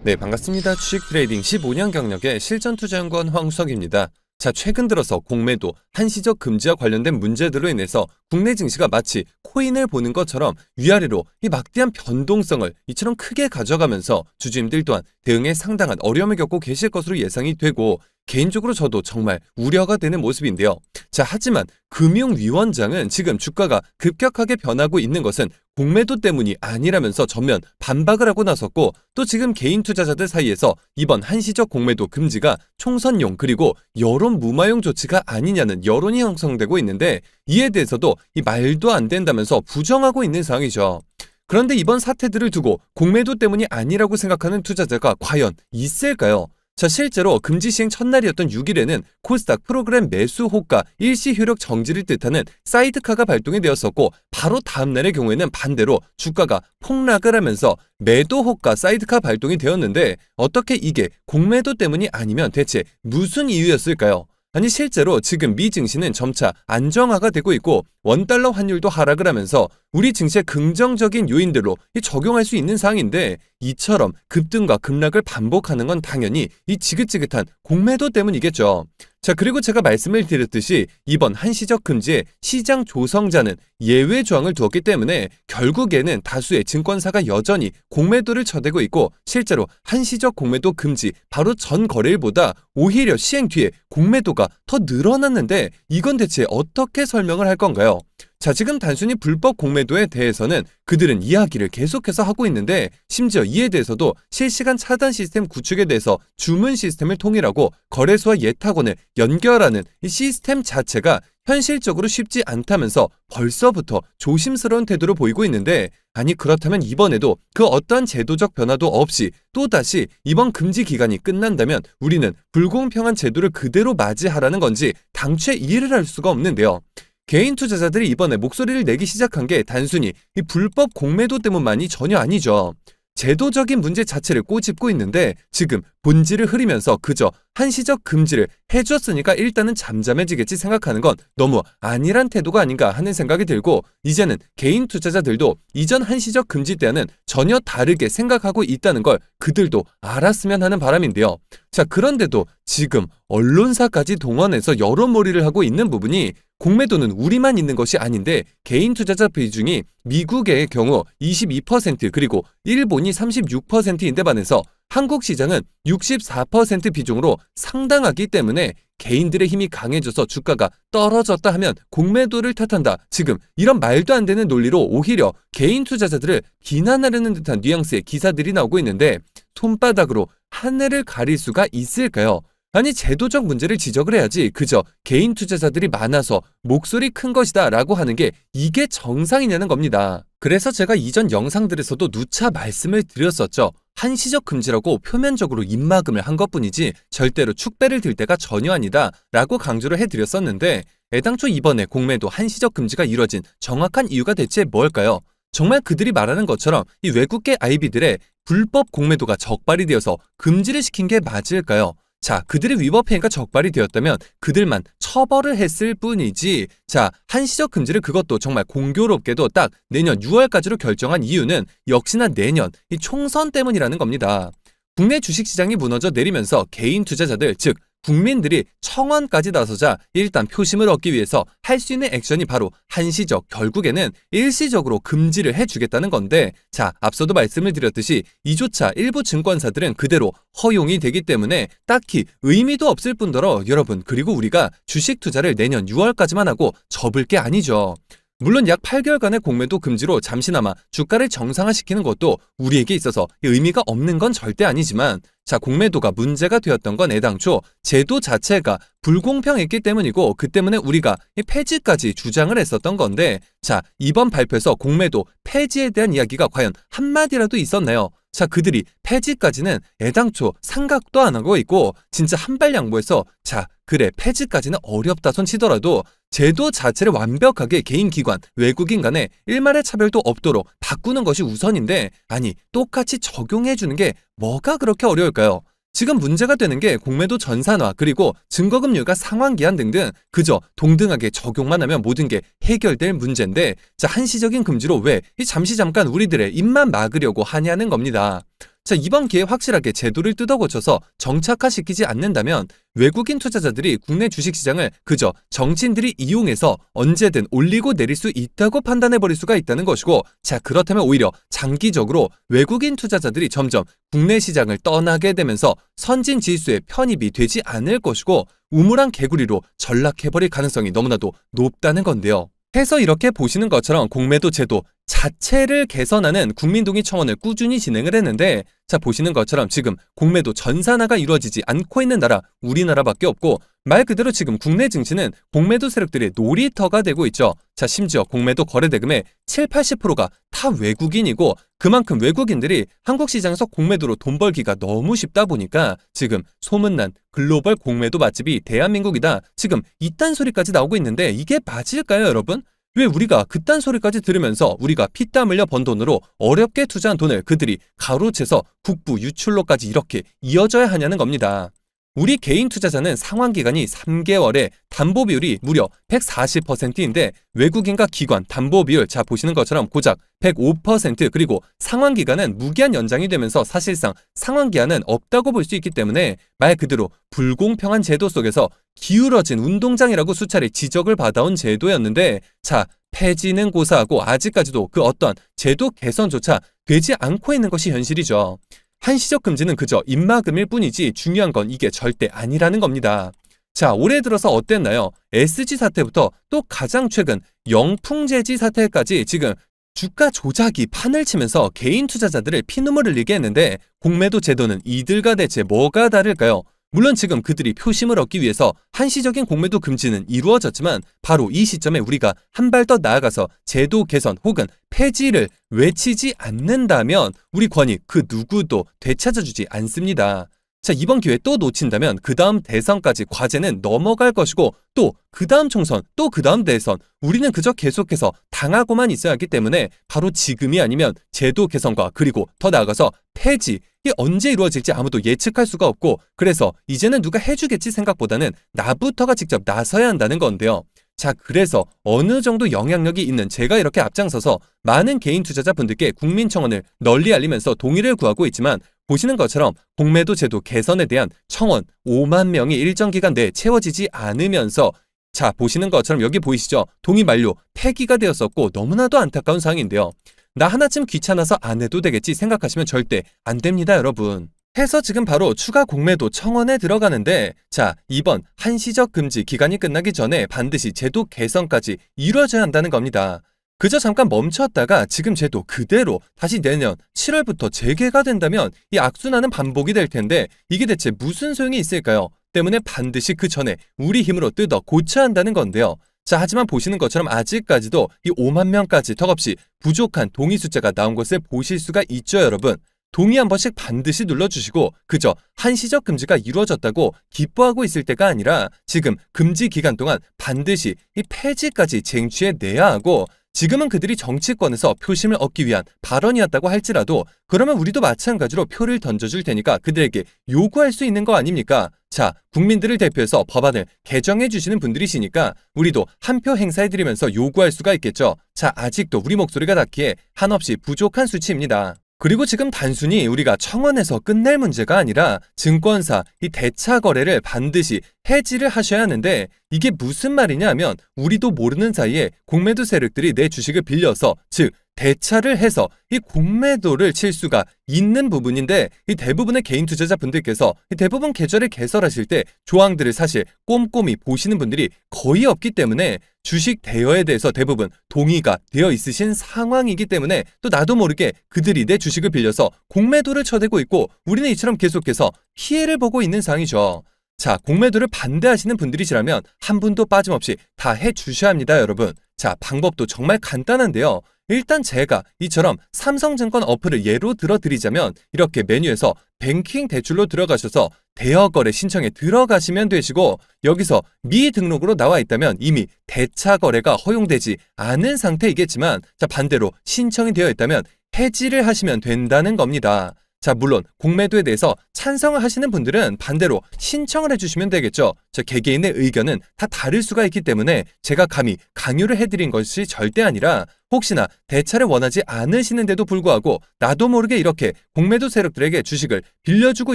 네, 반갑습니다. 주식 트레이딩 15년 경력의 실전투자연구원 황우석입니다. 자, 최근 들어서 공매도, 한시적 금지와 관련된 문제들로 인해서 국내 증시가 마치 코인을 보는 것처럼 위아래로 이 막대한 변동성을 이처럼 크게 가져가면서 주주님들 또한 대응에 상당한 어려움을 겪고 계실 것으로 예상이 되고, 개인적으로 저도 정말 우려가 되는 모습인데요. 자, 하지만 금융위원장은 지금 주가가 급격하게 변하고 있는 것은 공매도 때문이 아니라면서 전면 반박을 하고 나섰고, 또 지금 개인 투자자들 사이에서 이번 한시적 공매도 금지가 총선용 그리고 여론 무마용 조치가 아니냐는 여론이 형성되고 있는데, 이에 대해서도 이 말도 안 된다면서 부정하고 있는 상황이죠. 그런데 이번 사태들을 두고 공매도 때문이 아니라고 생각하는 투자자가 과연 있을까요? 자, 실제로 금지 시행 첫날이었던 6일에는 코스닥 프로그램 매수 호가 일시 효력 정지를 뜻하는 사이드카가 발동이 되었었고, 바로 다음날의 경우에는 반대로 주가가 폭락을 하면서 매도 호가 사이드카 발동이 되었는데, 어떻게 이게 공매도 때문이 아니면 대체 무슨 이유였을까요? 아니, 실제로 지금 미 증시는 점차 안정화가 되고 있고 원달러 환율도 하락을 하면서 우리 증시의 긍정적인 요인들로 적용할 수 있는 상황인데, 이처럼 급등과 급락을 반복하는 건 당연히 이 지긋지긋한 공매도 때문이겠죠. 자, 그리고 제가 말씀을 드렸듯이 이번 한시적 금지에 시장 조성자는 예외 조항을 두었기 때문에 결국에는 다수의 증권사가 여전히 공매도를 쳐대고 있고, 실제로 한시적 공매도 금지 바로 전 거래일보다 오히려 시행 뒤에 공매도가 더 늘어났는데, 이건 대체 어떻게 설명을 할 건가요? 자, 지금 단순히 불법 공매도에 대해서는 그들은 이야기를 계속해서 하고 있는데, 심지어 이에 대해서도 실시간 차단 시스템 구축에 대해서 주문 시스템을 통일하고 거래소와 예탁원을 연결하는 이 시스템 자체가 현실적으로 쉽지 않다면서 벌써부터 조심스러운 태도를 보이고 있는데, 아니, 그렇다면 이번에도 그 어떠한 제도적 변화도 없이 또다시 이번 금지 기간이 끝난다면 우리는 불공평한 제도를 그대로 맞이하라는 건지 당최 이해를 할 수가 없는데요. 개인 투자자들이 이번에 목소리를 내기 시작한 게 단순히 이 불법 공매도 때문만이 전혀 아니죠. 제도적인 문제 자체를 꼬집고 있는데, 지금 본질을 흐리면서 그저 한시적 금지를 해줬으니까 일단은 잠잠해지겠지 생각하는 건 너무 안일한 태도가 아닌가 하는 생각이 들고, 이제는 개인 투자자들도 이전 한시적 금지 때와는 전혀 다르게 생각하고 있다는 걸 그들도 알았으면 하는 바람인데요. 자, 그런데도 지금 언론사까지 동원해서 여론몰이를 하고 있는 부분이, 공매도는 우리만 있는 것이 아닌데 개인 투자자 비중이 미국의 경우 22% 그리고 일본이 36%인데 반해서 한국 시장은 64% 비중으로 상당하기 때문에 개인들의 힘이 강해져서 주가가 떨어졌다 하면 공매도를 탓한다, 지금 이런 말도 안 되는 논리로 오히려 개인 투자자들을 비난하려는 듯한 뉘앙스의 기사들이 나오고 있는데, 손바닥으로 하늘을 가릴 수가 있을까요? 아니, 제도적 문제를 지적을 해야지 그저 개인 투자자들이 많아서 목소리 큰 것이다 라고 하는 게 이게 정상이냐는 겁니다. 그래서 제가 이전 영상들에서도 누차 말씀을 드렸었죠. 한시적 금지라고 표면적으로 입막음을 한 것뿐이지 절대로 축배를 들 때가 전혀 아니다 라고 강조를 해드렸었는데, 애당초 이번에 공매도 한시적 금지가 이뤄진 정확한 이유가 대체 뭘까요? 정말 그들이 말하는 것처럼 이 외국계 IB들의 불법 공매도가 적발이 되어서 금지를 시킨 게 맞을까요? 자, 그들의 위법 행위가 적발이 되었다면 그들만 처벌을 했을 뿐이지, 자, 한시적 금지를 그것도 정말 공교롭게도 딱 내년 6월까지로 결정한 이유는 역시나 내년 이 총선 때문이라는 겁니다. 국내 주식시장이 무너져 내리면서 개인 투자자들, 즉 국민들이 청원까지 나서자 일단 표심을 얻기 위해서 할 수 있는 액션이 바로 한시적, 결국에는 일시적으로 금지를 해주겠다는 건데, 자, 앞서도 말씀을 드렸듯이 이조차 일부 증권사들은 그대로 허용이 되기 때문에 딱히 의미도 없을 뿐더러 여러분, 그리고 우리가 주식 투자를 내년 6월까지만 하고 접을 게 아니죠. 물론 약 8개월간의 공매도 금지로 잠시나마 주가를 정상화시키는 것도 우리에게 있어서 의미가 없는 건 절대 아니지만, 자, 공매도가 문제가 되었던 건 애당초 제도 자체가 불공평했기 때문이고, 그 때문에 우리가 폐지까지 주장을 했었던 건데, 자, 이번 발표에서 공매도 폐지에 대한 이야기가 과연 한마디라도 있었나요? 자, 그들이 폐지까지는 애당초 생각도 안 하고 있고, 진짜 한발 양보해서 자, 그래, 폐지까지는 어렵다 손 치더라도 제도 자체를 완벽하게 개인 기관, 외국인 간에 일말의 차별도 없도록 바꾸는 것이 우선인데, 아니, 똑같이 적용해주는 게 뭐가 그렇게 어려울까요? 지금 문제가 되는 게 공매도 전산화 그리고 증거금융가 상환기한 등등 그저 동등하게 적용만 하면 모든 게 해결될 문제인데, 자, 한시적인 금지로 왜 잠시 잠깐 우리들의 입만 막으려고 하냐는 겁니다. 자, 이번 기회에 확실하게 제도를 뜯어고쳐서 정착화시키지 않는다면 외국인 투자자들이 국내 주식시장을 그저 정치인들이 이용해서 언제든 올리고 내릴 수 있다고 판단해버릴 수가 있다는 것이고, 자, 그렇다면 오히려 장기적으로 외국인 투자자들이 점점 국내 시장을 떠나게 되면서 선진 지수에 편입이 되지 않을 것이고 우물안 개구리로 전락해버릴 가능성이 너무나도 높다는 건데요. 해서 이렇게 보시는 것처럼 공매도 제도 자체를 개선하는 국민동의 청원을 꾸준히 진행을 했는데, 자, 보시는 것처럼 지금 공매도 전산화가 이루어지지 않고 있는 나라 우리나라밖에 없고, 말 그대로 지금 국내 증시는 공매도 세력들의 놀이터가 되고 있죠. 자, 심지어 공매도 거래대금의 70~80%가 다 외국인이고, 그만큼 외국인들이 한국 시장에서 공매도로 돈 벌기가 너무 쉽다 보니까 지금 소문난 글로벌 공매도 맛집이 대한민국이다, 지금 이딴 소리까지 나오고 있는데 이게 맞을까요, 여러분? 왜 우리가 그딴 소리까지 들으면서 우리가 피땀 흘려 번 돈으로 어렵게 투자한 돈을 그들이 가로채서 국부 유출로까지 이렇게 이어져야 하냐는 겁니다. 우리 개인 투자자는 상환기간이 3개월에 담보비율이 무려 140%인데 외국인과 기관 담보비율, 자, 보시는 것처럼 고작 105%, 그리고 상환기간은 무기한 연장이 되면서 사실상 상환기한은 없다고 볼 수 있기 때문에 말 그대로 불공평한 제도 속에서 기울어진 운동장이라고 수차례 지적을 받아온 제도였는데, 자, 폐지는 고사하고 아직까지도 그 어떤 제도 개선조차 되지 않고 있는 것이 현실이죠. 한시적 금지는 그저 입막음일 뿐이지 중요한 건 이게 절대 아니라는 겁니다. 자, 올해 들어서 어땠나요? SG 사태부터 또 가장 최근 영풍재지 사태까지 지금 주가 조작이 판을 치면서 개인 투자자들을 피눈물 흘리게 했는데, 공매도 제도는 이들과 대체 뭐가 다를까요? 물론 지금 그들이 표심을 얻기 위해서 한시적인 공매도 금지는 이루어졌지만 바로 이 시점에 우리가 한 발 더 나아가서 제도 개선 혹은 폐지를 외치지 않는다면 우리 권익 그 누구도 되찾아주지 않습니다. 자, 이번 기회 또 놓친다면 그 다음 대선까지 과제는 넘어갈 것이고, 또 그 다음 총선, 또 그 다음 대선, 우리는 그저 계속해서 당하고만 있어야 하기 때문에 바로 지금이 아니면 제도 개선과 그리고 더 나아가서 폐지, 이게 언제 이루어질지 아무도 예측할 수가 없고, 그래서 이제는 누가 해주겠지 생각보다는 나부터가 직접 나서야 한다는 건데요. 자, 그래서 어느 정도 영향력이 있는 제가 이렇게 앞장서서 많은 개인 투자자분들께 국민청원을 널리 알리면서 동의를 구하고 있지만, 보시는 것처럼 공매도 제도 개선에 대한 청원 5만 명이 일정 기간 내에 채워지지 않으면서, 자, 보시는 것처럼 여기 보이시죠? 동의 만료, 폐기가 되었었고 너무나도 안타까운 상황인데요. 나 하나쯤 귀찮아서 안 해도 되겠지 생각하시면 절대 안 됩니다, 여러분. 해서 지금 바로 추가 공매도 청원에 들어가는데, 자, 이번 한시적 금지 기간이 끝나기 전에 반드시 제도 개선까지 이루어져야 한다는 겁니다. 그저 잠깐 멈췄다가 지금 제도 그대로 다시 내년 7월부터 재개가 된다면 이 악순환은 반복이 될 텐데 이게 대체 무슨 소용이 있을까요? 때문에 반드시 그 전에 우리 힘으로 뜯어 고쳐야 한다는 건데요. 자, 하지만 보시는 것처럼 아직까지도 이 5만 명까지 턱없이 부족한 동의 숫자가 나온 것을 보실 수가 있죠, 여러분. 동의 한 번씩 반드시 눌러주시고 그저 한시적 금지가 이루어졌다고 기뻐하고 있을 때가 아니라 지금 금지 기간 동안 반드시 이 폐지까지 쟁취해내야 하고, 지금은 그들이 정치권에서 표심을 얻기 위한 발언이었다고 할지라도 그러면 우리도 마찬가지로 표를 던져줄 테니까 그들에게 요구할 수 있는 거 아닙니까? 자, 국민들을 대표해서 법안을 개정해 주시는 분들이시니까 우리도 한 표 행사해드리면서 요구할 수가 있겠죠. 자, 아직도 우리 목소리가 닿기에 한없이 부족한 수치입니다. 그리고 지금 단순히 우리가 청원에서 끝낼 문제가 아니라 증권사 이 대차 거래를 반드시 해지를 하셔야 하는데, 이게 무슨 말이냐 하면 우리도 모르는 사이에 공매도 세력들이 내 주식을 빌려서, 즉 대차를 해서 이 공매도를 칠 수가 있는 부분인데, 이 대부분의 개인 투자자분들께서 이 대부분 계좌를 개설하실 때 조항들을 사실 꼼꼼히 보시는 분들이 거의 없기 때문에 주식 대여에 대해서 대부분 동의가 되어 있으신 상황이기 때문에 또 나도 모르게 그들이 내 주식을 빌려서 공매도를 쳐대고 있고 우리는 이처럼 계속해서 피해를 보고 있는 상황이죠. 자, 공매도를 반대하시는 분들이시라면 한 분도 빠짐없이 다 해주셔야 합니다, 여러분. 자, 방법도 정말 간단한데요. 일단 제가 이처럼 삼성증권 어플을 예로 들어드리자면 이렇게 메뉴에서 뱅킹 대출로 들어가셔서 대여거래 신청에 들어가시면 되시고, 여기서 미등록으로 나와 있다면 이미 대차 거래가 허용되지 않은 상태이겠지만, 자, 반대로 신청이 되어 있다면 해지를 하시면 된다는 겁니다. 자, 자, 물론 공매도에 대해서 찬성을 하시는 분들은 반대로 신청을 해주시면 되겠죠. 저 개개인의 의견은 다 다를 수가 있기 때문에 제가 감히 강요를 해드린 것이 절대 아니라 혹시나 대차를 원하지 않으시는데도 불구하고 나도 모르게 이렇게 공매도 세력들에게 주식을 빌려주고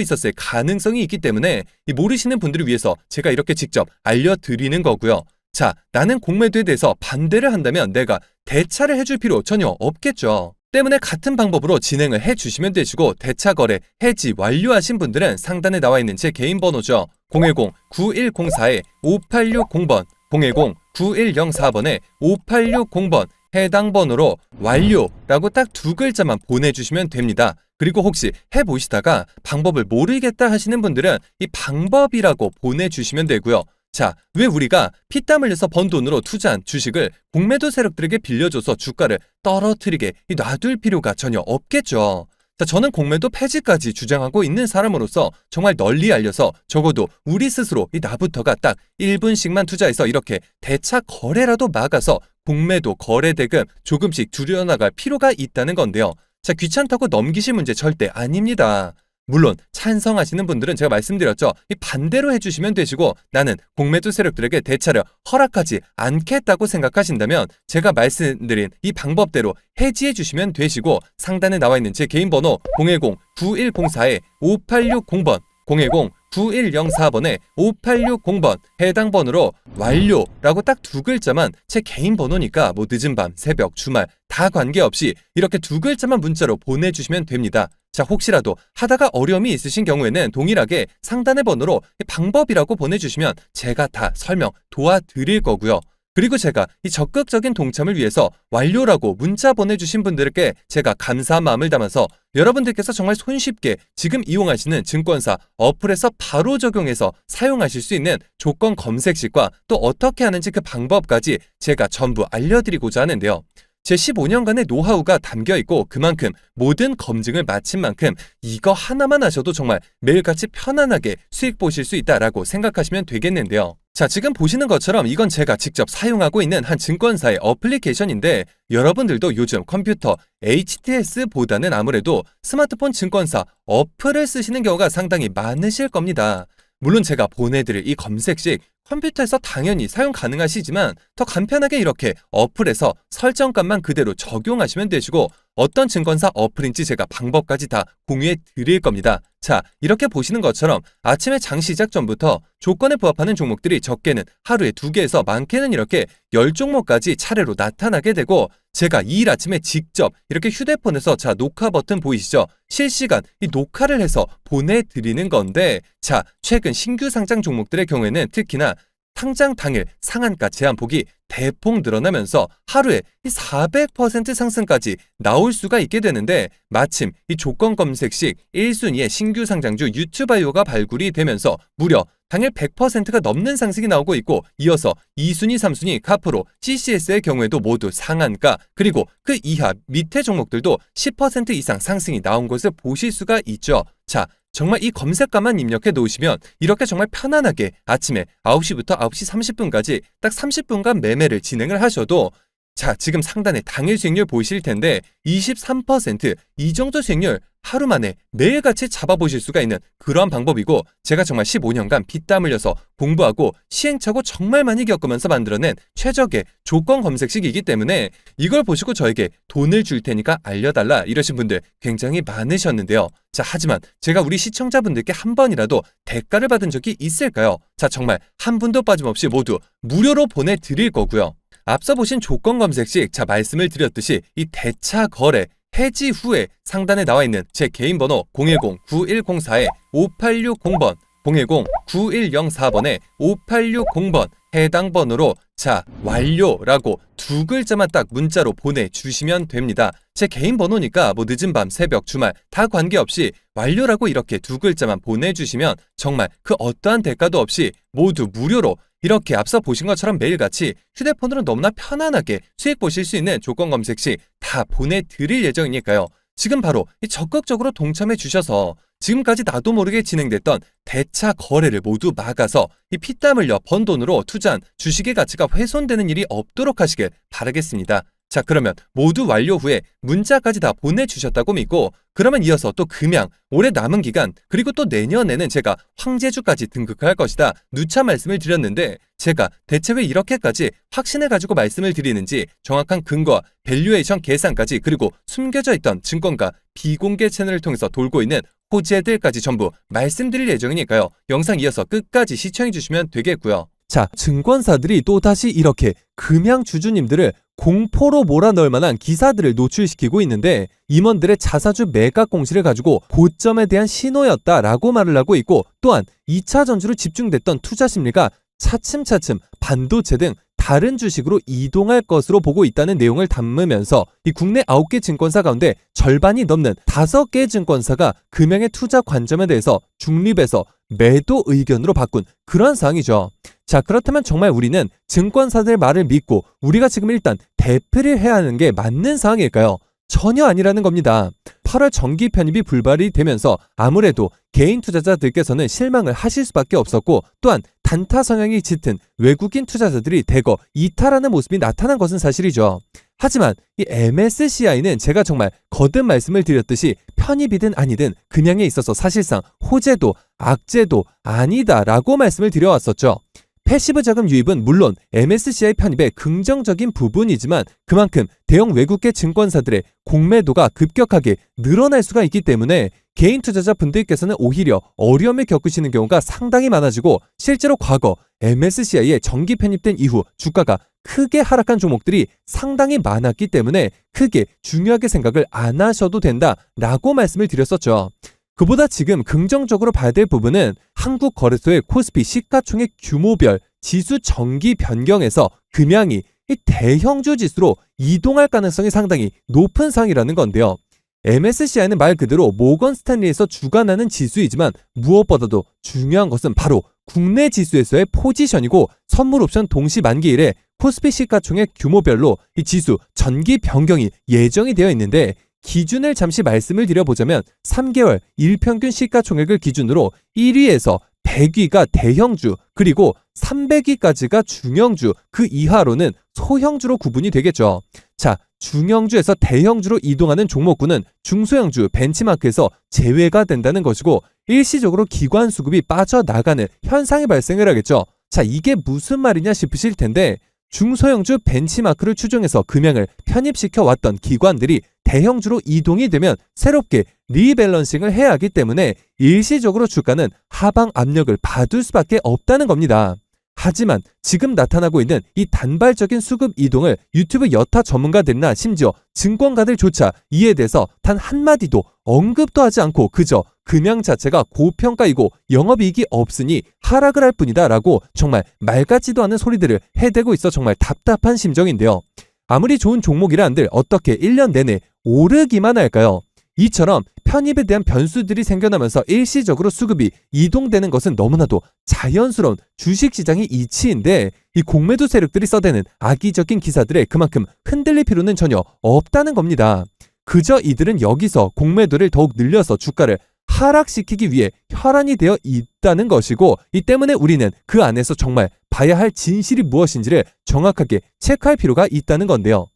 있었을 가능성이 있기 때문에 이 모르시는 분들을 위해서 제가 이렇게 직접 알려드리는 거고요. 자, 나는 공매도에 대해서 반대를 한다면 내가 대차를 해줄 필요 전혀 없겠죠. 때문에 같은 방법으로 진행을 해주시면 되시고 대차 거래 해지 완료하신 분들은 상단에 나와 있는 제 개인 번호죠. 010-9104-5860번 010-9104번에 5860번 해당 번호로 완료라고 딱 두 글자만 보내주시면 됩니다. 그리고 혹시 해보시다가 방법을 모르겠다 하시는 분들은 이 방법이라고 보내주시면 되고요. 자, 왜 우리가 피땀 흘려서 번 돈으로 투자한 주식을 공매도 세력들에게 빌려줘서 주가를 떨어뜨리게 놔둘 필요가 전혀 없겠죠. 자, 저는 공매도 폐지까지 주장하고 있는 사람으로서 정말 널리 알려서 적어도 우리 스스로 나부터가 딱 1분씩만 투자해서 이렇게 대차 거래라도 막아서 공매도 거래 대금 조금씩 줄여나갈 필요가 있다는 건데요. 자, 귀찮다고 넘기실 문제 절대 아닙니다. 물론 찬성하시는 분들은 제가 말씀드렸죠. 이 반대로 해주시면 되시고 나는 공매도 세력들에게 대차를 허락하지 않겠다고 생각하신다면 제가 말씀드린 이 방법대로 해지해 주시면 되시고 상단에 나와 있는 제 개인 번호 010-9104-5860번 010-9104번에 5860번 해당 번호로 완료라고 딱 두 글자만 제 개인 번호니까 뭐 늦은 밤, 새벽, 주말 다 관계없이 이렇게 두 글자만 문자로 보내주시면 됩니다. 자, 혹시라도 하다가 어려움이 있으신 경우에는 동일하게 상단의 번호로 방법이라고 보내주시면 제가 다 설명 도와드릴 거고요. 그리고 제가 이 적극적인 동참을 위해서 완료라고 문자 보내주신 분들께 제가 감사한 마음을 담아서 여러분들께서 정말 손쉽게 지금 이용하시는 증권사 어플에서 바로 적용해서 사용하실 수 있는 조건 검색식과 또 어떻게 하는지 그 방법까지 제가 전부 알려드리고자 하는데요. 제 15년간의 노하우가 담겨있고 그만큼 모든 검증을 마친 만큼 이거 하나만 하셔도 정말 매일같이 편안하게 수익 보실 수 있다라고 생각하시면 되겠는데요. 자, 지금 보시는 것처럼 이건 제가 직접 사용하고 있는 한 증권사의 어플리케이션인데 여러분들도 요즘 컴퓨터 HTS보다는 아무래도 스마트폰 증권사 어플을 쓰시는 경우가 상당히 많으실 겁니다. 물론 제가 보내드릴 이 검색식 컴퓨터에서 당연히 사용 가능하시지만 더 간편하게 이렇게 어플에서 설정값만 그대로 적용하시면 되시고 어떤 증권사 어플인지 제가 방법까지 다 공유해 드릴 겁니다. 자, 이렇게 보시는 것처럼 아침에 장 시작 전부터 조건에 부합하는 종목들이 적게는 하루에 2개에서 많게는 이렇게 10종목까지 차례로 나타나게 되고 제가 이일 아침에 직접 이렇게 휴대폰에서 자, 녹화 버튼 보이시죠? 실시간 이 녹화를 해서 보내드리는 건데 자, 최근 신규 상장 종목들의 경우에는 특히나 상장 당일 상한가 제한폭이 대폭 늘어나면서 하루에 400% 상승까지 나올 수가 있게 되는데 마침 이 조건 검색식 1순위의 신규 상장주 유튜바이오가 발굴이 되면서 무려 당일 100%가 넘는 상승이 나오고 있고 이어서 2순위, 3순위 카프로, CCS의 경우에도 모두 상한가 그리고 그 이하 밑에 종목들도 10% 이상 상승이 나온 것을 보실 수가 있죠. 자, 정말 이 검색값만 입력해 놓으시면 이렇게 정말 편안하게 아침에 9시부터 9시 30분까지 딱 30분간 매매를 진행을 하셔도 자, 지금 상단에 당일 수익률 보이실 텐데 23% 이 정도 수익률 하루 만에 매일같이 잡아보실 수가 있는 그러한 방법이고 제가 정말 15년간 피땀 흘려서 공부하고 시행착오 정말 많이 겪으면서 만들어낸 최적의 조건 검색식이기 때문에 이걸 보시고 저에게 돈을 줄 테니까 알려달라 이러신 분들 굉장히 많으셨는데요. 자, 하지만 제가 우리 시청자분들께 한 번이라도 대가를 받은 적이 있을까요? 자, 정말 한 분도 빠짐없이 모두 무료로 보내드릴 거고요. 앞서 보신 조건 검색식, 자, 말씀을 드렸듯이 이 대차 거래 해지 후에 상단에 나와 있는 제 개인 번호 010-9104-5860번 010-9104번에 5860번 해당 번호로 자, 완료라고 두 글자만 딱 문자로 보내주시면 됩니다. 제 개인 번호니까 뭐 늦은 밤, 새벽, 주말 다 관계없이 완료라고 이렇게 두 글자만 보내주시면 정말 그 어떠한 대가도 없이 모두 무료로 이렇게 앞서 보신 것처럼 매일같이 휴대폰으로 너무나 편안하게 수익 보실 수 있는 조건 검색 시 다 보내드릴 예정이니까요. 지금 바로 적극적으로 동참해 주셔서 지금까지 나도 모르게 진행됐던 대차 거래를 모두 막아서 이 피땀 흘려 번 돈으로 투자한 주식의 가치가 훼손되는 일이 없도록 하시길 바라겠습니다. 자, 그러면 모두 완료 후에 문자까지 다 보내주셨다고 믿고, 그러면 이어서 또 금양, 올해 남은 기간, 그리고 또 내년에는 제가 황제주까지 등극할 것이다 누차 말씀을 드렸는데, 제가 대체 왜 이렇게까지 확신을 가지고 말씀을 드리는지 정확한 근거와 밸류에이션 계산까지, 그리고 숨겨져 있던 증권가 비공개 채널을 통해서 돌고 있는 호재들까지 전부 말씀드릴 예정이니까요. 영상 이어서 끝까지 시청해주시면 되겠고요. 자, 증권사들이 또다시 이렇게 금양 주주님들을 공포로 몰아넣을 만한 기사들을 노출시키고 있는데, 임원들의 자사주 매각 공시를 가지고 고점에 대한 신호였다라고 말을 하고 있고, 또한 2차 전지로 집중됐던 투자 심리가 차츰차츰 반도체 등 다른 주식으로 이동할 것으로 보고 있다는 내용을 담으면서 이 국내 9개 증권사 가운데 절반이 넘는 5개 증권사가 금양의 투자 관점에 대해서 중립에서 매도 의견으로 바꾼 그런 상황이죠. 자, 그렇다면 정말 우리는 증권사들 말을 믿고 우리가 지금 일단 대피를 해야 하는 게 맞는 상황일까요? 전혀 아니라는 겁니다. 8월 정기 편입이 불발이 되면서 아무래도 개인 투자자들께서는 실망을 하실 수밖에 없었고, 또한 단타 성향이 짙은 외국인 투자자들이 대거 이탈하는 모습이 나타난 것은 사실이죠. 하지만 이 MSCI는 제가 정말 거듭 말씀을 드렸듯이 편입이든 아니든 금양에 있어서 사실상 호재도 악재도 아니다라고 말씀을 드려왔었죠. 패시브 자금 유입은 물론 MSCI 편입의 긍정적인 부분이지만 그만큼 대형 외국계 증권사들의 공매도가 급격하게 늘어날 수가 있기 때문에 개인 투자자분들께서는 오히려 어려움을 겪으시는 경우가 상당히 많아지고, 실제로 과거 MSCI에 정기 편입된 이후 주가가 크게 하락한 종목들이 상당히 많았기 때문에 크게 중요하게 생각을 안 하셔도 된다라고 말씀을 드렸었죠. 그보다 지금 긍정적으로 봐야 될 부분은 한국거래소의 코스피 시가총액 규모별 지수 정기 변경에서 금양이 이 대형주 지수로 이동할 가능성이 상당히 높은 상이라는 건데요. MSCI는 말 그대로 모건 스탠리에서 주관하는 지수이지만 무엇보다도 중요한 것은 바로 국내 지수에서의 포지션이고, 선물 옵션 동시 만기일에 코스피 시가총액 규모별로 이 지수 전기 변경이 예정이 되어 있는데, 기준을 잠시 말씀을 드려보자면 3개월 일평균 시가총액을 기준으로 1위에서 100위가 대형주, 그리고 300위까지가 중형주, 그 이하로는 소형주로 구분이 되겠죠. 자, 중형주에서 대형주로 이동하는 종목군은 중소형주 벤치마크에서 제외가 된다는 것이고, 일시적으로 기관 수급이 빠져나가는 현상이 발생을 하겠죠. 자, 이게 무슨 말이냐 싶으실 텐데, 중소형주 벤치마크를 추종해서 금양을 편입시켜 왔던 기관들이 대형주로 이동이 되면 새롭게 리밸런싱을 해야 하기 때문에 일시적으로 주가는 하방 압력을 받을 수밖에 없다는 겁니다. 하지만 지금 나타나고 있는 이 단발적인 수급 이동을 유튜브 여타 전문가들이나 심지어 증권가들조차 이에 대해서 단 한마디도 언급도 하지 않고 그저 금양 자체가 고평가이고 영업이익이 없으니 하락을 할 뿐이다 라고 정말 말 같지도 않은 소리들을 해대고 있어 정말 답답한 심정인데요. 아무리 좋은 종목이라 한들 어떻게 1년 내내 오르기만 할까요? 이처럼 편입에 대한 변수들이 생겨나면서 일시적으로 수급이 이동되는 것은 너무나도 자연스러운 주식시장의 이치인데, 이 공매도 세력들이 써대는 악의적인 기사들에 그만큼 흔들릴 필요는 전혀 없다는 겁니다. 그저 이들은 여기서 공매도를 더욱 늘려서 주가를 하락시키기 위해 혈안이 되어 있다는 것이고, 이 때문에 우리는 그 안에서 정말 봐야 할 진실이 무엇인지를 정확하게 체크할 필요가 있다는 건데요.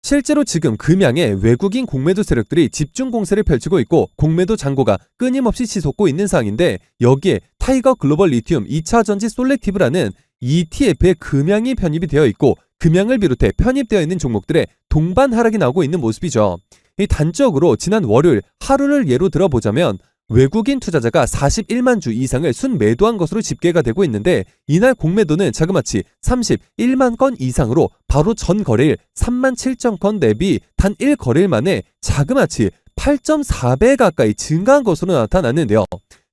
실제로 지금 금양에 외국인 공매도 세력들이 집중 공세를 펼치고 있고 공매도 잔고가 끊임없이 치솟고 있는 상황인데, 여기에 타이거 글로벌 리튬 2차 전지 솔렉티브라는 ETF에 금양이 편입이 되어 있고, 금양을 비롯해 편입되어 있는 종목들의 동반 하락이 나오고 있는 모습이죠. 이 단적으로 지난 월요일 하루를 예로 들어보자면 외국인 투자자가 41만 주 이상을 순매도한 것으로 집계가 되고 있는데, 이날 공매도는 자그마치 31만 건 이상으로 바로 전 거래일 3만 7천 건 대비 단 1거래일 만에 자그마치 8.4배 가까이 증가한 것으로 나타났는데요.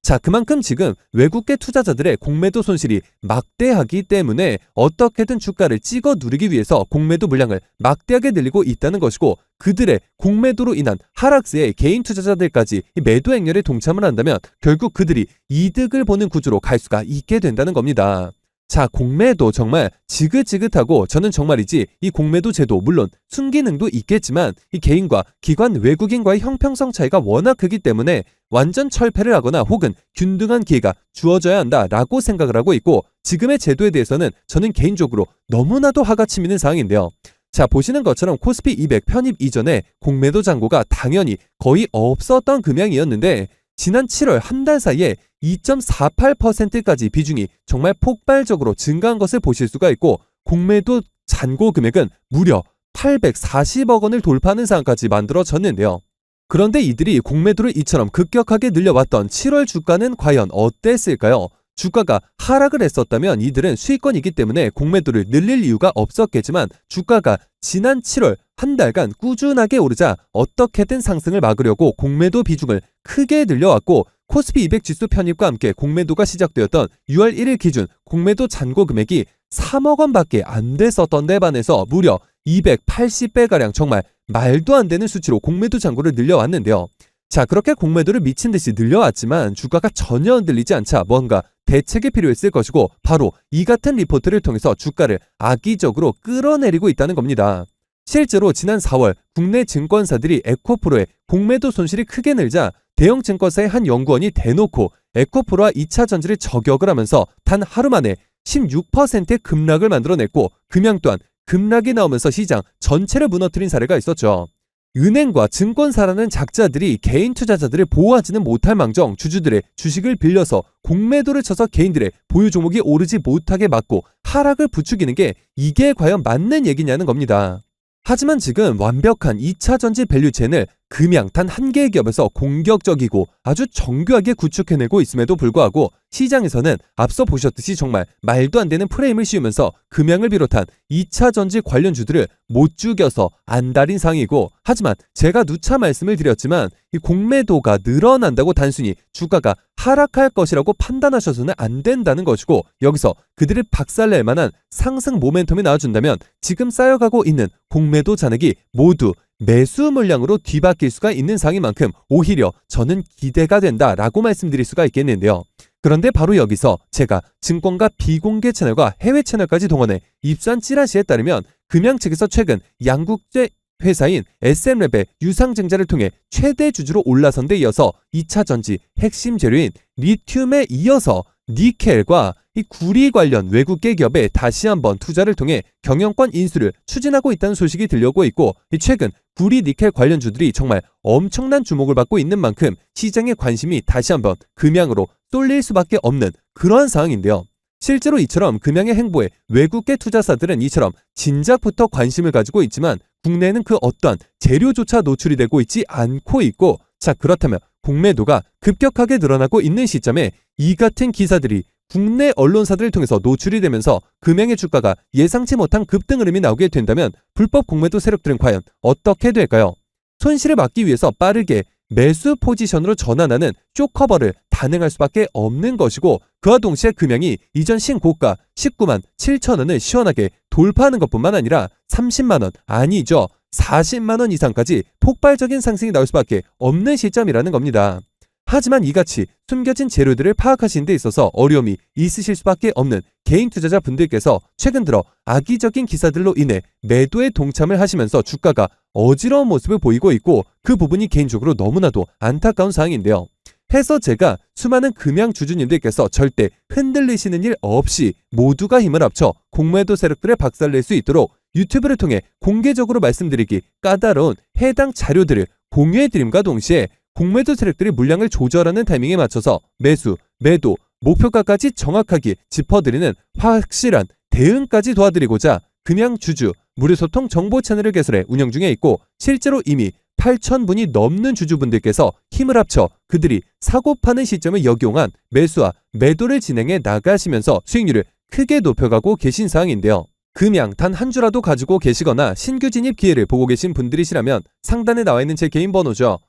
자, 그만큼 지금 외국계 투자자들의 공매도 손실이 막대하기 때문에 어떻게든 주가를 찍어 누르기 위해서 공매도 물량을 막대하게 늘리고 있다는 것이고, 그들의 공매도로 인한 하락세에 개인 투자자들까지 매도 행렬에 동참을 한다면 결국 그들이 이득을 보는 구조로 갈 수가 있게 된다는 겁니다. 자, 공매도 정말 지긋지긋하고, 저는 정말이지 이 공매도 제도 물론 순기능도 있겠지만 이 개인과 기관 외국인과의 형평성 차이가 워낙 크기 때문에 완전 철폐를 하거나 혹은 균등한 기회가 주어져야 한다라고 생각을 하고 있고, 지금의 제도에 대해서는 저는 개인적으로 너무나도 화가 치미는 상황인데요. 자, 보시는 것처럼 코스피 200 편입 이전에 공매도 잔고가 당연히 거의 없었던 금양이었는데 지난 7월 한 달 사이에 2.48%까지 비중이 정말 폭발적으로 증가한 것을 보실 수가 있고 공매도 잔고 금액은 무려 840억 원을 돌파하는 상황까지 만들어졌는데요. 그런데 이들이 공매도를 이처럼 급격하게 늘려왔던 7월 주가는 과연 어땠을까요? 주가가 하락을 했었다면 이들은 수익권이기 때문에 공매도를 늘릴 이유가 없었겠지만 주가가 지난 7월 한 달간 꾸준하게 오르자 어떻게든 상승을 막으려고 공매도 비중을 크게 늘려왔고 코스피 200 지수 편입과 함께 공매도가 시작되었던 6월 1일 기준 공매도 잔고 금액이 3억 원밖에 안 됐었던 데 반해서 무려 280배가량 정말 말도 안 되는 수치로 공매도 잔고를 늘려왔는데요. 자, 그렇게 공매도를 미친 듯이 늘려왔지만 주가가 전혀 흔들리지 않자 뭔가 대책이 필요했을 것이고 바로 이 같은 리포트를 통해서 주가를 악의적으로 끌어내리고 있다는 겁니다. 실제로 지난 4월 국내 증권사들이 에코프로의 공매도 손실이 크게 늘자 대형 증권사의 한 연구원이 대놓고 에코프로와 2차 전지를 저격을 하면서 단 하루 만에 16%의 급락을 만들어냈고 금양 또한 급락이 나오면서 시장 전체를 무너뜨린 사례가 있었죠. 은행과 증권사라는 작자들이 개인 투자자들을 보호하지는 못할 망정 주주들의 주식을 빌려서 공매도를 쳐서 개인들의 보유 종목이 오르지 못하게 막고 하락을 부추기는 게 이게 과연 맞는 얘기냐는 겁니다. 하지만 지금 완벽한 2차 전지 밸류체인을 금양 단 한 개의 기업에서 공격적이고 아주 정교하게 구축해내고 있음에도 불구하고 시장에서는 앞서 보셨듯이 정말 말도 안 되는 프레임을 씌우면서 금양을 비롯한 2차 전지 관련주들을 못 죽여서 안달인 상황이고 하지만 제가 누차 말씀을 드렸지만 이 공매도가 늘어난다고 단순히 주가가 하락할 것이라고 판단하셔서는 안 된다는 것이고 여기서 그들을 박살낼 만한 상승 모멘텀이 나와준다면 지금 쌓여가고 있는 공매도 잔액이 모두 매수 물량으로 뒤바뀔 수가 있는 상황인 만큼 오히려 저는 기대가 된다라고 말씀드릴 수가 있겠는데요. 그런데 바로 여기서 제가 증권가 비공개 채널과 해외 채널까지 동원해 입수한 찌라시에 따르면 금양 측에서 최근 양국제 회사인 SM랩의 유상증자를 통해 최대 주주로 올라선 데 이어서 2차 전지 핵심 재료인 리튬에 이어서 니켈과 이 구리 관련 외국계 기업에 다시 한번 투자를 통해 경영권 인수를 추진하고 있다는 소식이 들려오고 있고 최근 구리 니켈 관련주들이 정말 엄청난 주목을 받고 있는 만큼 시장의 관심이 다시 한번 금양으로 쏠릴 수밖에 없는 그러한 상황인데요. 실제로 이처럼 금양의 행보에 외국계 투자사들은 이처럼 진작부터 관심을 가지고 있지만 국내는 그 어떠한 재료조차 노출이 되고 있지 않고 있고 자 그렇다면 공매도가 급격하게 늘어나고 있는 시점에 이 같은 기사들이 국내 언론사들을 통해서 노출이 되면서 금양의 주가가 예상치 못한 급등 흐름이 나오게 된다면 불법 공매도 세력들은 과연 어떻게 될까요? 손실을 막기 위해서 빠르게 매수 포지션으로 전환하는 쇼커버를 단행할 수밖에 없는 것이고 그와 동시에 금양이 이전 신고가 19만 7천 원을 시원하게 돌파하는 것뿐만 아니라 30만 원 아니죠 40만 원 이상까지 폭발적인 상승이 나올 수밖에 없는 시점이라는 겁니다. 하지만 이같이 숨겨진 재료들을 파악하시는 데 있어서 어려움이 있으실 수밖에 없는 개인 투자자 분들께서 최근 들어 악의적인 기사들로 인해 매도에 동참을 하시면서 주가가 어지러운 모습을 보이고 있고 그 부분이 개인적으로 너무나도 안타까운 상황인데요. 해서 제가 수많은 금양 주주님들께서 절대 흔들리시는 일 없이 모두가 힘을 합쳐 공매도 세력들을 박살낼 수 있도록 유튜브를 통해 공개적으로 말씀드리기 까다로운 해당 자료들을 공유해드림과 동시에 공매도 세력들이 물량을 조절하는 타이밍에 맞춰서 매수, 매도, 목표가까지 정확하게 짚어드리는 확실한 대응까지 도와드리고자 금양 주주 무료소통 정보 채널을 개설해 운영 중에 있고 실제로 이미 8,000분이 넘는 주주분들께서 힘을 합쳐 그들이 사고 파는 시점을 역용한 매수와 매도를 진행해 나가시면서 수익률을 크게 높여가고 계신 상황인데요. 금양 단 한 주라도 가지고 계시거나 신규 진입 기회를 보고 계신 분들이시라면 상단에 나와 있는 제 개인 번호죠.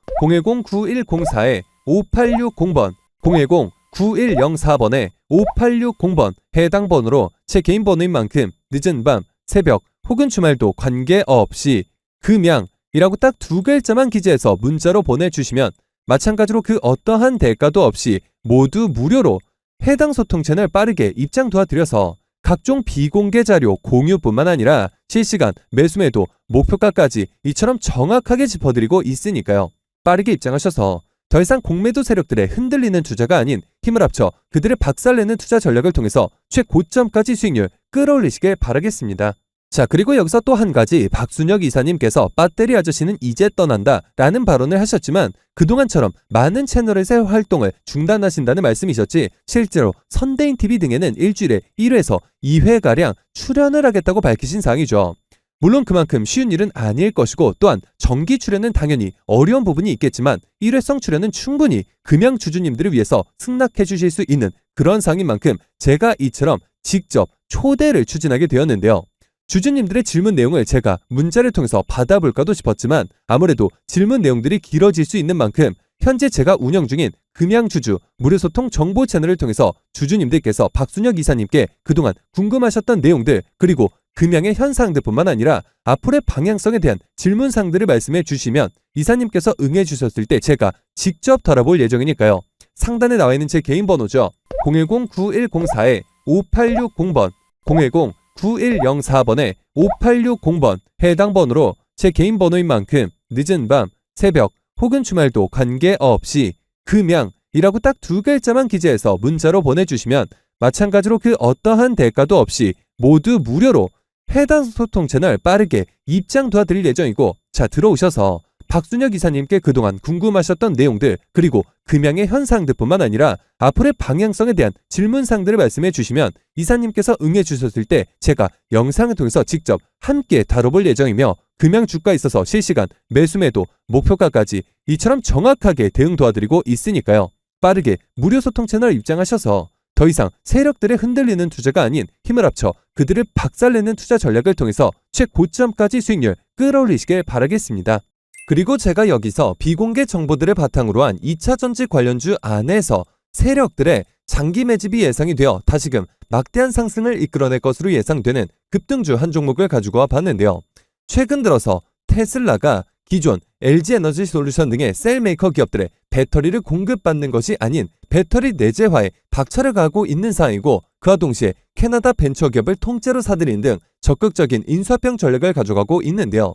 010-9104-5860번 010-9104번에 5860번 해당 번호로 제 개인 번호인 만큼 늦은 밤, 새벽 혹은 주말도 관계없이 금양이라고 딱 두 글자만 기재해서 문자로 보내주시면 마찬가지로 그 어떠한 대가도 없이 모두 무료로 해당 소통 채널 빠르게 입장 도와드려서 각종 비공개 자료 공유뿐만 아니라 실시간 매수매도 목표가까지 이처럼 정확하게 짚어드리고 있으니까요. 빠르게 입장하셔서 더 이상 공매도 세력들의 흔들리는 투자가 아닌 힘을 합쳐 그들을 박살내는 투자 전략을 통해서 최고점까지 수익률 끌어올리시길 바라겠습니다. 자, 그리고 여기서 또 한 가지, 박순혁 이사님께서 배터리 아저씨는 이제 떠난다 라는 발언을 하셨지만 그동안처럼 많은 채널에서의 활동을 중단하신다는 말씀이셨지, 실제로 선대인TV 등에는 일주일에 1회에서 2회가량 출연을 하겠다고 밝히신 사항이죠. 물론 그만큼 쉬운 일은 아닐 것이고, 또한 정기 출연은 당연히 어려운 부분이 있겠지만 일회성 출연은 충분히 금양 주주님들을 위해서 승낙해 주실 수 있는 그런 상황인 만큼 제가 이처럼 직접 초대를 추진하게 되었는데요. 주주님들의 질문 내용을 제가 문자를 통해서 받아볼까도 싶었지만 아무래도 질문 내용들이 길어질 수 있는 만큼 현재 제가 운영 중인 금양주주 무료소통 정보 채널을 통해서 주주님들께서 박순혁 이사님께 그동안 궁금하셨던 내용들, 그리고 금양의 현상들뿐만 아니라 앞으로의 방향성에 대한 질문사항들을 말씀해 주시면 이사님께서 응해 주셨을 때 제가 직접 다뤄볼 예정이니까요. 상단에 나와 있는 제 개인 번호죠. 010-9104-5860번 010-9104번에 5860번 해당 번호로 제 개인 번호인 만큼 늦은 밤, 새벽 혹은 주말도 관계없이 금양이라고 딱 두 글자만 기재해서 문자로 보내주시면 마찬가지로 그 어떠한 대가도 없이 모두 무료로 해당 소통 채널 빠르게 입장 도와드릴 예정이고, 자, 들어오셔서 박순혁 이사님께 그동안 궁금하셨던 내용들, 그리고 금양의 현상들뿐만 아니라 앞으로의 방향성에 대한 질문사항들을 말씀해 주시면 이사님께서 응해 주셨을 때 제가 영상을 통해서 직접 함께 다뤄볼 예정이며, 금양 주가에 있어서 실시간 매수매도 목표가까지 이처럼 정확하게 대응 도와드리고 있으니까요. 빠르게 무료 소통 채널 입장하셔서 더 이상 세력들의 흔들리는 투자가 아닌 힘을 합쳐 그들을 박살내는 투자 전략을 통해서 최고점까지 수익률 끌어올리시길 바라겠습니다. 그리고 제가 여기서 비공개 정보들을 바탕으로 한 2차 전지 관련주 안에서 세력들의 장기 매집이 예상이 되어 다시금 막대한 상승을 이끌어낼 것으로 예상되는 급등주 한 종목을 가지고 와 봤는데요. 최근 들어서 테슬라가 기존 LG에너지솔루션 등의 셀메이커 기업들의 배터리를 공급받는 것이 아닌 배터리 내재화에 박차를 가하고 있는 상황이고, 그와 동시에 캐나다 벤처기업을 통째로 사들이는 등 적극적인 인수합병 전략을 가져가고 있는데요.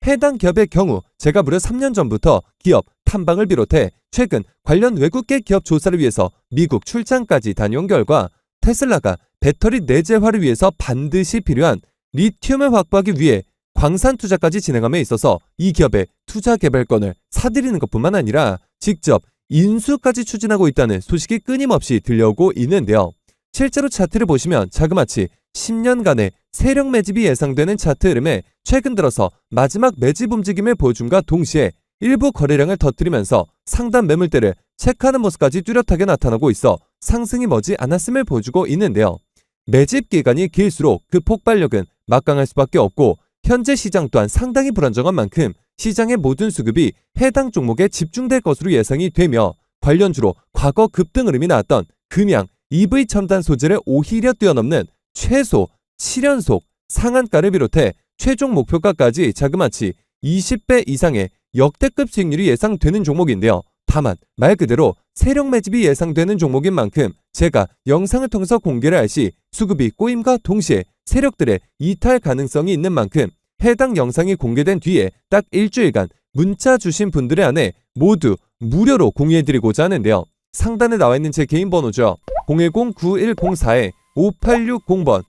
해당 기업의 경우 제가 무려 3년 전부터 기업 탐방을 비롯해 최근 관련 외국계 기업 조사를 위해서 미국 출장까지 다녀온 결과 테슬라가 배터리 내재화를 위해서 반드시 필요한 리튬을 확보하기 위해 광산 투자까지 진행함에 있어서 이 기업의 투자 개발권을 사들이는 것뿐만 아니라 직접 인수까지 추진하고 있다는 소식이 끊임없이 들려오고 있는데요. 실제로 차트를 보시면 자그마치 10년간의 세력 매집이 예상되는 차트 흐름에 최근 들어서 마지막 매집 움직임을 보여줌과 동시에 일부 거래량을 터뜨리면서 상단 매물대를 체크하는 모습까지 뚜렷하게 나타나고 있어 상승이 머지 않았음을 보여주고 있는데요. 매집 기간이 길수록 그 폭발력은 막강할 수밖에 없고, 현재 시장 또한 상당히 불안정한 만큼 시장의 모든 수급이 해당 종목에 집중될 것으로 예상이 되며, 관련주로 과거 급등 흐름이 나왔던 금양 EV 첨단 소재를 오히려 뛰어넘는 최소 7연속 상한가를 비롯해 최종 목표가까지 자그마치 20배 이상의 역대급 수익률이 예상되는 종목인데요. 다만 말 그대로 세력 매집이 예상되는 종목인 만큼 제가 영상을 통해서 공개를 할 시 수급이 꼬임과 동시에 세력들의 이탈 가능성이 있는 만큼 해당 영상이 공개된 뒤에 딱 일주일간 문자 주신 분들의 안에 모두 무료로 공유해드리고자 하는데요. 상단에 나와 있는 제 개인 번호죠. 010-9104-5860번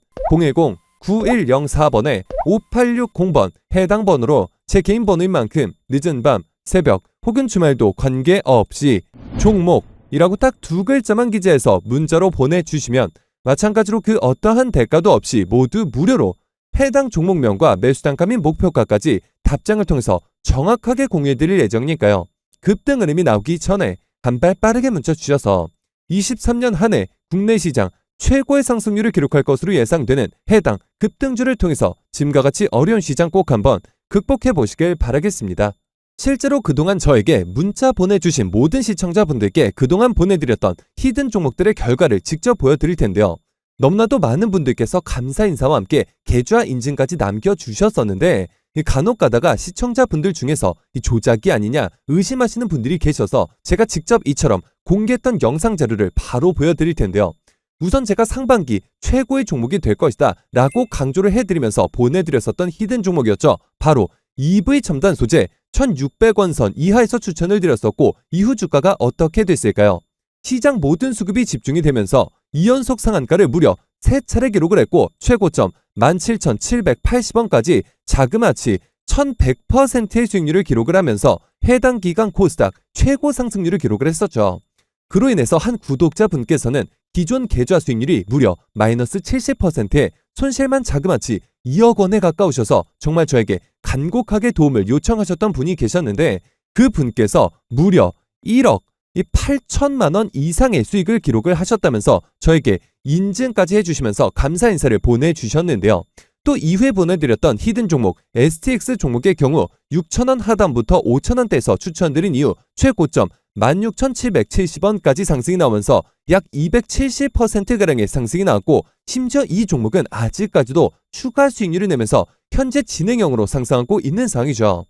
010-9104번에 5860번 해당 번호로 제 개인 번호인 만큼 늦은 밤, 새벽 혹은 주말도 관계없이 종목이라고 딱 두 글자만 기재해서 문자로 보내주시면 마찬가지로 그 어떠한 대가도 없이 모두 무료로 해당 종목명과 매수단가 및 목표가까지 답장을 통해서 정확하게 공유해드릴 예정이니까요. 급등 흐름이 나오기 전에 한 발 빠르게 문자 주셔서 23년 한 해 국내 시장 최고의 상승률을 기록할 것으로 예상되는 해당 급등주를 통해서 지금과 같이 어려운 시장 꼭 한번 극복해 보시길 바라겠습니다. 실제로 그동안 저에게 문자 보내주신 모든 시청자분들께 그동안 보내드렸던 히든 종목들의 결과를 직접 보여드릴 텐데요. 너무나도 많은 분들께서 감사 인사와 함께 계좌 인증까지 남겨주셨었는데 간혹 가다가 시청자분들 중에서 이 조작이 아니냐 의심하시는 분들이 계셔서 제가 직접 이처럼 공개했던 영상 자료를 바로 보여드릴 텐데요. 우선 제가 상반기 최고의 종목이 될 것이다 라고 강조를 해드리면서 보내드렸었던 히든 종목이었죠. 바로 EV 첨단 소재 1600원 선 이하에서 추천을 드렸었고, 이후 주가가 어떻게 됐을까요? 시장 모든 수급이 집중이 되면서 2연속 상한가를 무려 3차례 기록을 했고 최고점 17,780원까지 자그마치 1100%의 수익률을 기록을 하면서 해당 기간 코스닥 최고 상승률을 기록을 했었죠. 그로 인해서 한 구독자분께서는 기존 계좌 수익률이 무려 마이너스 70%에 손실만 자그마치 2억 원에 가까우셔서 정말 저에게 간곡하게 도움을 요청하셨던 분이 계셨는데 그 분께서 무려 1억 8천만 원 이상의 수익을 기록을 하셨다면서 저에게 인증까지 해주시면서 감사 인사를 보내주셨는데요. 또 이후에 보내드렸던 히든 종목 STX 종목의 경우 6,000원 하단부터 5,000원대에서 추천드린 이후 최고점 16,770원까지 상승이 나오면서 약 270%가량의 상승이 나왔고 심지어 이 종목은 아직까지도 추가 수익률을 내면서 현재 진행형으로 상승하고 있는 상황이죠.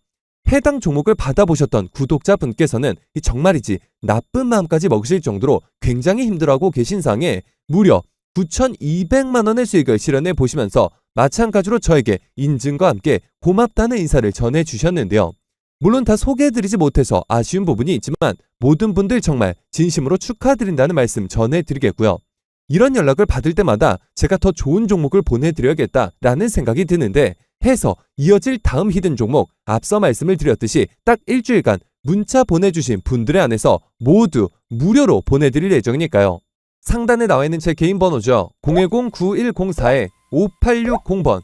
해당 종목을 받아보셨던 구독자분께서는 정말이지 나쁜 마음까지 먹으실 정도로 굉장히 힘들어하고 계신 상황에 무려 9,200만 원의 수익을 실현해 보시면서 마찬가지로 저에게 인증과 함께 고맙다는 인사를 전해주셨는데요. 물론 다 소개해드리지 못해서 아쉬운 부분이 있지만 모든 분들 정말 진심으로 축하드린다는 말씀 전해드리겠고요. 이런 연락을 받을 때마다 제가 더 좋은 종목을 보내드려야겠다라는 생각이 드는데 해서 이어질 다음 히든 종목 앞서 말씀을 드렸듯이 딱 일주일간 문자 보내주신 분들의 안에서 모두 무료로 보내드릴 예정이니까요. 상단에 나와 있는 제 개인 번호죠. 010-9104-5860번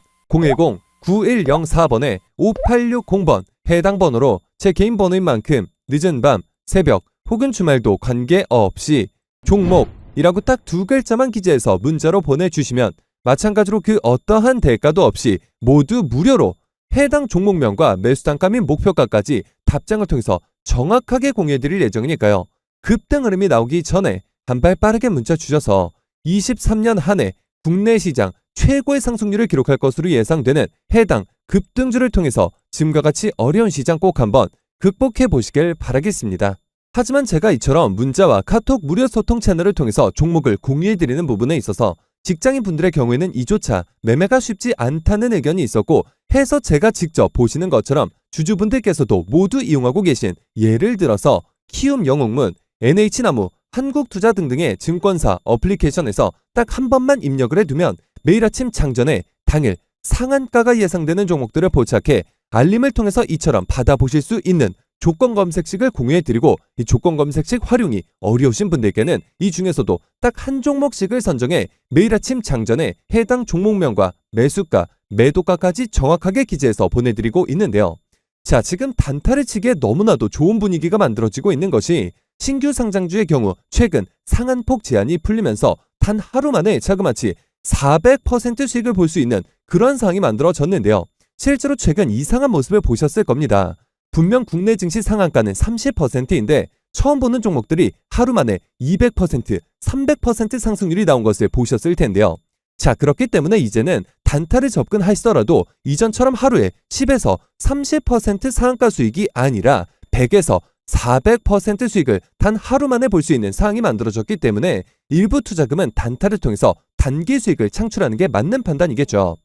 010-9104번에 5860번 해당 번호로 제 개인 번호인 만큼 늦은 밤, 새벽 혹은 주말도 관계없이 종목이라고 딱 두 글자만 기재해서 문자로 보내주시면 마찬가지로 그 어떠한 대가도 없이 모두 무료로 해당 종목명과 매수단가 및 목표가까지 답장을 통해서 정확하게 공유해드릴 예정이니까요. 급등 흐름이 나오기 전에 한 발 빠르게 문자 주셔서 23년 한 해 국내 시장 최고의 상승률을 기록할 것으로 예상되는 해당 급등주를 통해서 지금과 같이 어려운 시장 꼭 한번 극복해 보시길 바라겠습니다. 하지만 제가 이처럼 문자와 카톡 무료 소통 채널을 통해서 종목을 공유해드리는 부분에 있어서 직장인 분들의 경우에는 이조차 매매가 쉽지 않다는 의견이 있었고 해서 제가 직접 보시는 것처럼 주주분들께서도 모두 이용하고 계신 예를 들어서 키움 영웅문, NH나무, 한국투자 등등의 증권사 어플리케이션에서 딱 한 번만 입력을 해두면 매일 아침 장전에 당일 상한가가 예상되는 종목들을 포착해 알림을 통해서 이처럼 받아보실 수 있는 조건 검색식을 공유해드리고 이 조건 검색식 활용이 어려우신 분들께는 이 중에서도 딱 한 종목씩을 선정해 매일 아침 장전에 해당 종목명과 매수가, 매도가까지 정확하게 기재해서 보내드리고 있는데요. 자, 지금 단타를 치기에 너무나도 좋은 분위기가 만들어지고 있는 것이 신규 상장주의 경우 최근 상한폭 제한이 풀리면서 단 하루 만에 자그마치 400% 수익을 볼 수 있는 그런 상황이 만들어졌는데요. 실제로 최근 이상한 모습을 보셨을 겁니다. 분명 국내 증시 상한가는 30%인데 처음 보는 종목들이 하루 만에 200%, 300% 상승률이 나온 것을 보셨을 텐데요. 자, 그렇기 때문에 이제는 단타를 접근하시더라도 이전처럼 하루에 10에서 30% 상한가 수익이 아니라 100에서 400% 수익을 단 하루 만에 볼 수 있는 상황이 만들어졌기 때문에 일부 투자금은 단타를 통해서 단기 수익을 창출하는 게 맞는 판단이겠죠.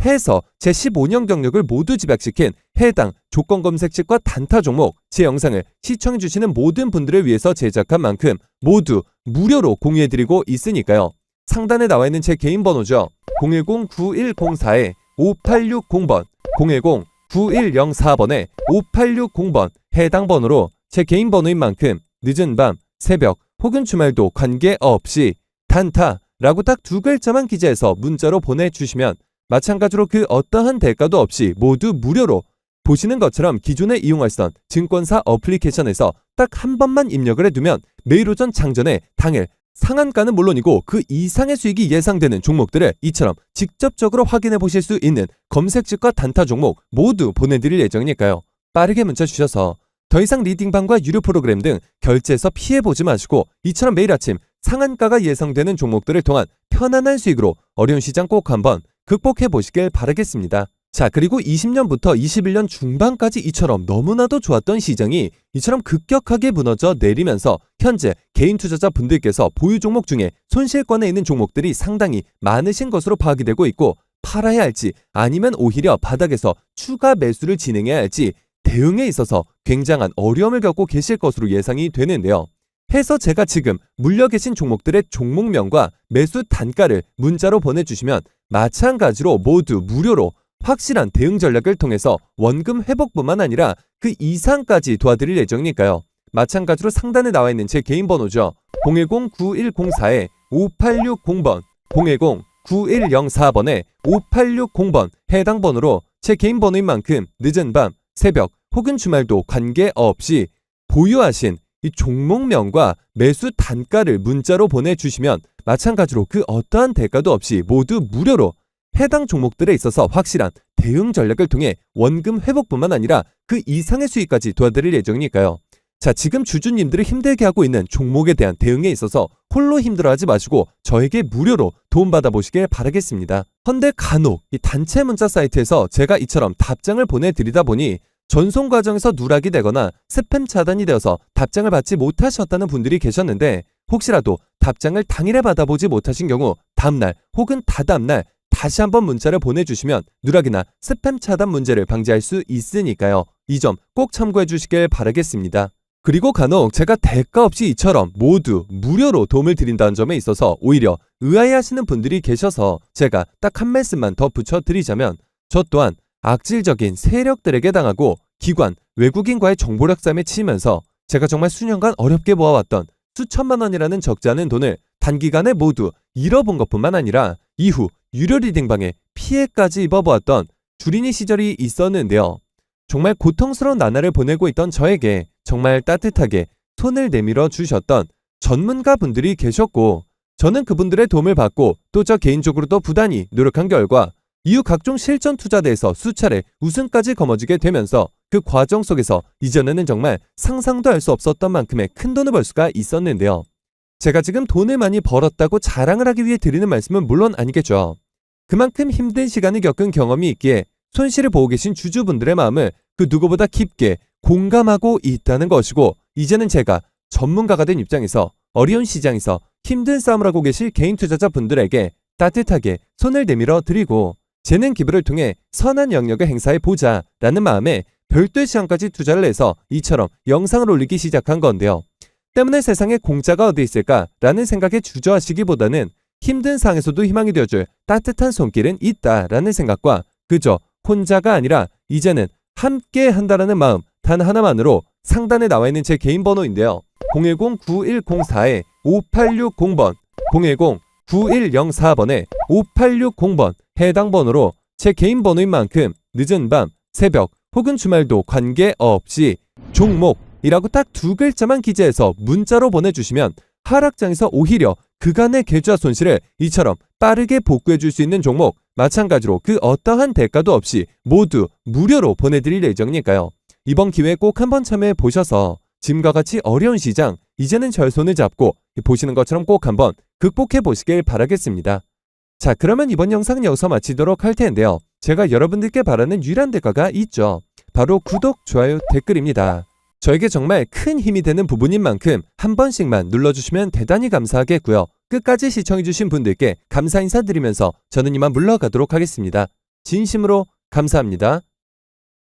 해서 제 15년 경력을 모두 집약시킨 해당 조건 검색식과 단타 종목 제 영상을 시청해주시는 모든 분들을 위해서 제작한 만큼 모두 무료로 공유해드리고 있으니까요. 상단에 나와 있는 제 개인 번호죠. 010-9104-5860번 010-9104번에 5860번 해당 번호로 제 개인 번호인 만큼 늦은 밤, 새벽 혹은 주말도 관계없이 단타라고 딱 두 글자만 기재해서 문자로 보내주시면 마찬가지로 그 어떠한 대가도 없이 모두 무료로 보시는 것처럼 기존에 이용하시던 증권사 어플리케이션에서 딱 한 번만 입력을 해두면 매일 오전 장전에 당일 상한가는 물론이고 그 이상의 수익이 예상되는 종목들을 이처럼 직접적으로 확인해 보실 수 있는 검색식과 단타 종목 모두 보내드릴 예정이니까요. 빠르게 문자 주셔서 더 이상 리딩방과 유료 프로그램 등 결제해서 피해보지 마시고 이처럼 매일 아침 상한가가 예상되는 종목들을 통한 편안한 수익으로 어려운 시장 꼭 한번 극복해 보시길 바라겠습니다. 자, 그리고 20년부터 21년 중반까지 이처럼 너무나도 좋았던 시장이 이처럼 급격하게 무너져 내리면서 현재 개인 투자자 분들께서 보유 종목 중에 손실권에 있는 종목들이 상당히 많으신 것으로 파악이 되고 있고 팔아야 할지 아니면 오히려 바닥에서 추가 매수를 진행해야 할지 대응에 있어서 굉장한 어려움을 겪고 계실 것으로 예상이 되는데요. 해서 제가 지금 물려 계신 종목들의 종목명과 매수 단가를 문자로 보내주시면 마찬가지로 모두 무료로 확실한 대응 전략을 통해서 원금 회복뿐만 아니라 그 이상까지 도와드릴 예정이니까요. 마찬가지로 상단에 나와 있는 제 개인 번호죠. 010-9104-5860번, 010-9104번에 5860번 해당 번호로 제 개인 번호인 만큼 늦은 밤, 새벽 혹은 주말도 관계없이 보유하신 이 종목명과 매수 단가를 문자로 보내주시면 마찬가지로 그 어떠한 대가도 없이 모두 무료로 해당 종목들에 있어서 확실한 대응 전략을 통해 원금 회복뿐만 아니라 그 이상의 수익까지 도와드릴 예정이니까요. 자, 지금 주주님들을 힘들게 하고 있는 종목에 대한 대응에 있어서 홀로 힘들어하지 마시고 저에게 무료로 도움받아 보시길 바라겠습니다. 헌데 간혹 이 단체 문자 사이트에서 제가 이처럼 답장을 보내드리다 보니 전송 과정에서 누락이 되거나 스팸 차단이 되어서 답장을 받지 못하셨다는 분들이 계셨는데, 혹시라도 답장을 당일에 받아보지 못하신 경우 다음날 혹은 다다음날 다시 한번 문자를 보내주시면 누락이나 스팸 차단 문제를 방지할 수 있으니까요. 이 점 꼭 참고해 주시길 바라겠습니다. 그리고 간혹 제가 대가 없이 이처럼 모두 무료로 도움을 드린다는 점에 있어서 오히려 의아해하시는 분들이 계셔서 제가 딱 한 말씀만 더 붙여드리자면, 저 또한 악질적인 세력들에게 당하고 기관, 외국인과의 정보력 싸움에 치이면서 제가 정말 수년간 어렵게 모아왔던 수천만 원이라는 적지 않은 돈을 단기간에 모두 잃어본 것뿐만 아니라 이후 유료 리딩방에 피해까지 입어보았던 주린이 시절이 있었는데요. 정말 고통스러운 나날을 보내고 있던 저에게 정말 따뜻하게 손을 내밀어 주셨던 전문가 분들이 계셨고, 저는 그분들의 도움을 받고 또 저 개인적으로도 부단히 노력한 결과 이후 각종 실전 투자대에서 수차례 우승까지 거머쥐게 되면서 그 과정 속에서 이전에는 정말 상상도 할 수 없었던 만큼의 큰 돈을 벌 수가 있었는데요. 제가 지금 돈을 많이 벌었다고 자랑을 하기 위해 드리는 말씀은 물론 아니겠죠. 그만큼 힘든 시간을 겪은 경험이 있기에 손실을 보고 계신 주주분들의 마음을 그 누구보다 깊게 공감하고 있다는 것이고, 이제는 제가 전문가가 된 입장에서 어려운 시장에서 힘든 싸움을 하고 계실 개인 투자자분들에게 따뜻하게 손을 내밀어 드리고 재능 기부를 통해 선한 영역을 행사해 보자라는 마음에 별도의 시간까지 투자를 해서 이처럼 영상을 올리기 시작한 건데요. 때문에 세상에 공짜가 어디 있을까라는 생각에 주저하시기보다는 힘든 상황에서도 희망이 되어줄 따뜻한 손길은 있다라는 생각과 그저 혼자가 아니라 이제는 함께 한다라는 마음 단 하나만으로 상단에 나와 있는 제 개인 번호인데요. 010-9104-5860번, 010-9104번에 5860번 해당 번호로 제 개인 번호인 만큼 늦은 밤, 새벽 혹은 주말도 관계없이 종목이라고 딱 두 글자만 기재해서 문자로 보내주시면 하락장에서 오히려 그간의 계좌 손실을 이처럼 빠르게 복구해 줄 수 있는 종목, 마찬가지로 그 어떠한 대가도 없이 모두 무료로 보내드릴 예정이니까요. 이번 기회에 꼭 한번 참여해 보셔서 지금과 같이 어려운 시장 이제는 절 손을 잡고 보시는 것처럼 꼭 한번 극복해 보시길 바라겠습니다. 자, 그러면 이번 영상은 여기서 마치도록 할 텐데요. 제가 여러분들께 바라는 유일한 대가가 있죠. 바로 구독, 좋아요, 댓글입니다. 저에게 정말 큰 힘이 되는 부분인 만큼 한 번씩만 눌러주시면 대단히 감사하겠고요. 끝까지 시청해주신 분들께 감사 인사드리면서 저는 이만 물러가도록 하겠습니다. 진심으로 감사합니다.